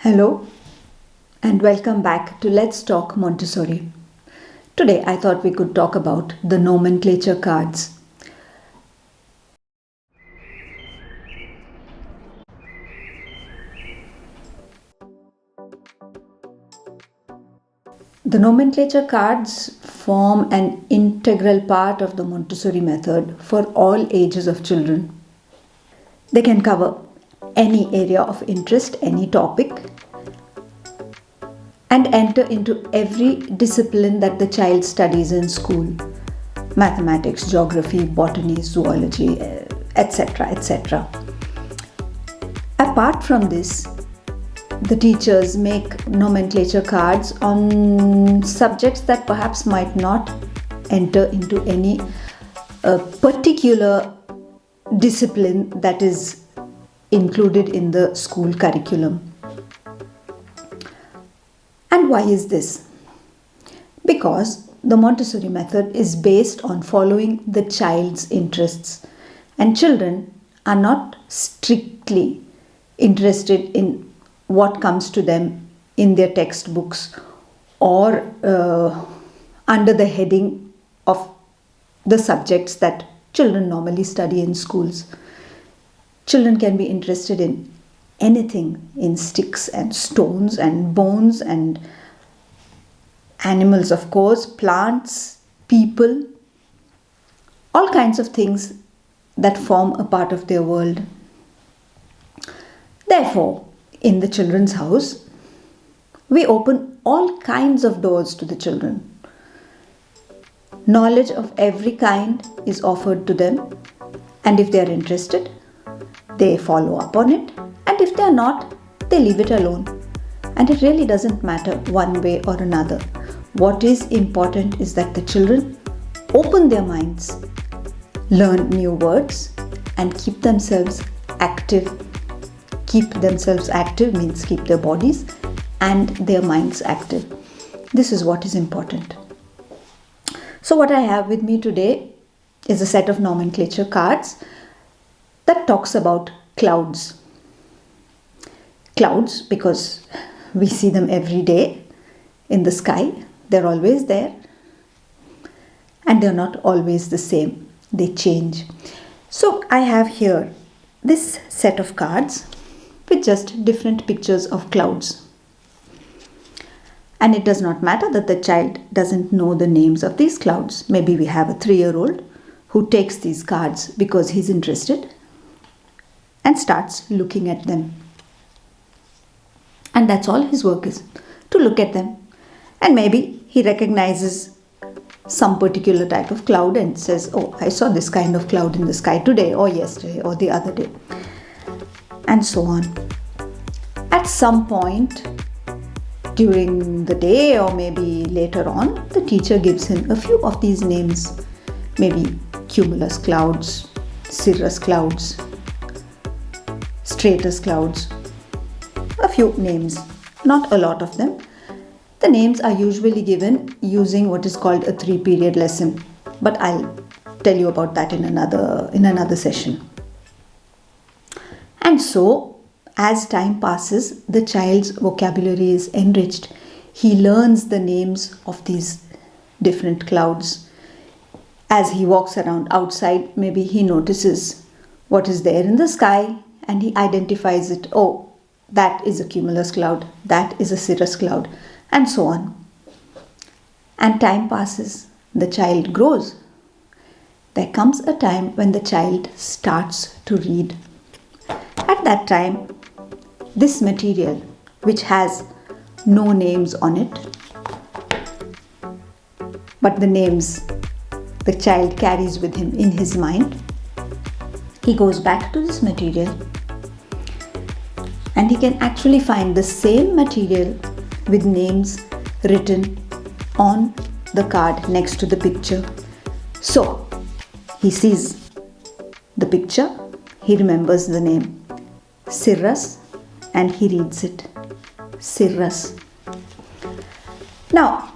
Hello and welcome back to Let's Talk Montessori. Today I thought we could talk about the nomenclature cards. The nomenclature cards form an integral part of the Montessori method for all ages of children. They can cover any area of interest, any topic, and enter into every discipline that the child studies in school: mathematics, geography, botany, zoology, etc. etc. Apart from this, the teachers make nomenclature cards on subjects that perhaps might not enter into any particular discipline that is included in the school curriculum. And why is this? Because the Montessori method is based on following the child's interests, and children are not strictly interested in what comes to them in their textbooks or under the heading of the subjects that children normally study in schools. Children can be interested in anything, in sticks and stones and bones and animals, of course, plants, people, all kinds of things that form a part of their world. Therefore, in the children's house, we open all kinds of doors to the children. Knowledge of every kind is offered to them, and if they are interested, they follow up on it, and if they are not, they leave it alone. And it really doesn't matter one way or another. What is important is that the children open their minds, learn new words, and keep themselves active. Keep themselves active means keep their bodies and their minds active. This is what is important. So what I have with me today is a set of nomenclature cards that talks about clouds. Clouds, because we see them every day in the sky. They're always there, and they're not always the same. They change. So I have here this set of cards with just different pictures of clouds. And it does not matter that the child doesn't know the names of these clouds. Maybe we have a 3-year-old who takes these cards because he's interested and starts looking at them. And that's all his work is, to look at them. And maybe he recognizes some particular type of cloud and says, oh, I saw this kind of cloud in the sky today or yesterday or the other day. And so on. At some point during the day or maybe later on, the teacher gives him a few of these names. Maybe cumulus clouds, cirrus clouds, stratus clouds. A few names, not a lot of them. The names are usually given using what is called a 3-period lesson, but I'll tell you about that in another session. And so, as time passes, the child's vocabulary is enriched. He learns the names of these different clouds. As he walks around outside, maybe he notices what is there in the sky and he identifies it. Oh, that is a cumulus cloud, that is a cirrus cloud, and so on. And time passes, the child grows. There comes a time when the child starts to read. At that time, this material, which has no names on it, but the names the child carries with him in his mind, he goes back to this material and he can actually find the same material with names written on the card next to the picture. So, he sees the picture, he remembers the name cirrus and he reads it, cirrus. Now,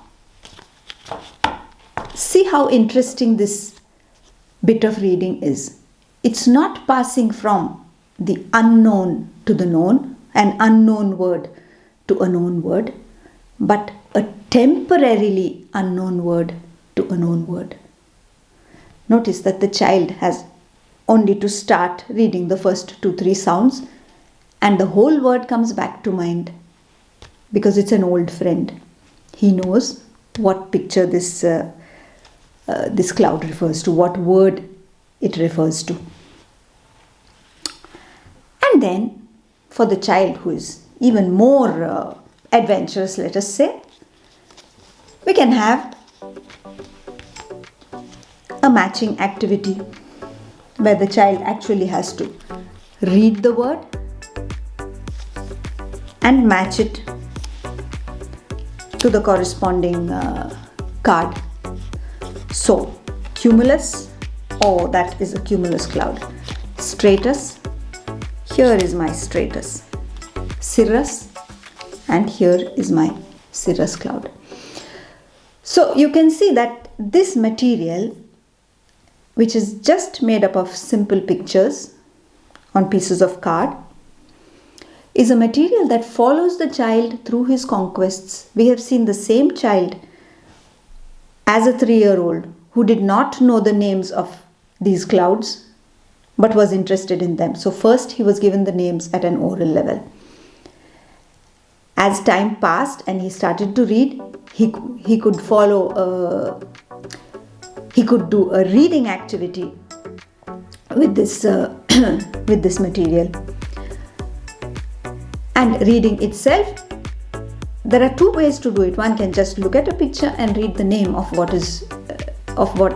see how interesting this bit of reading is. It's not passing from the unknown to the known, an unknown word, to a known word, but a temporarily unknown word to a known word. Notice that the child has only to start reading the first 2-3 sounds and the whole word comes back to mind because it's an old friend. He knows what picture this cloud refers to, what word it refers to. And then for the child who is even more adventurous, let us say, we can have a matching activity where the child actually has to read the word and match it to the corresponding card. So, cumulus, oh, that is a cumulus cloud. Stratus, here is my stratus. Cirrus, and here is my cirrus cloud. So, you can see that this material, which is just made up of simple pictures on pieces of card, is a material that follows the child through his conquests. We have seen the same child as a 3-year-old who did not know the names of these clouds but was interested in them. So first he was given the names at an oral level. As time passed and he started to read, he could do a reading activity with this with this material. And reading itself, there are 2 ways to do it. One can just look at a picture and read the name of what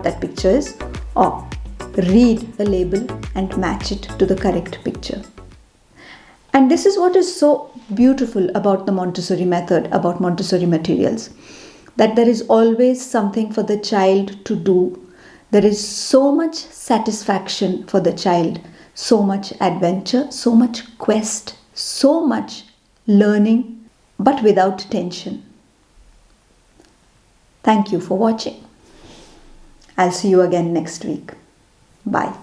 that picture is, or read a label and match it to the correct picture. And this is what is so beautiful about the Montessori method, about Montessori materials, that there is always something for the child to do. There is so much satisfaction for the child, so much adventure, so much quest, so much learning, but without tension. Thank you for watching. I'll see you again next week. Bye.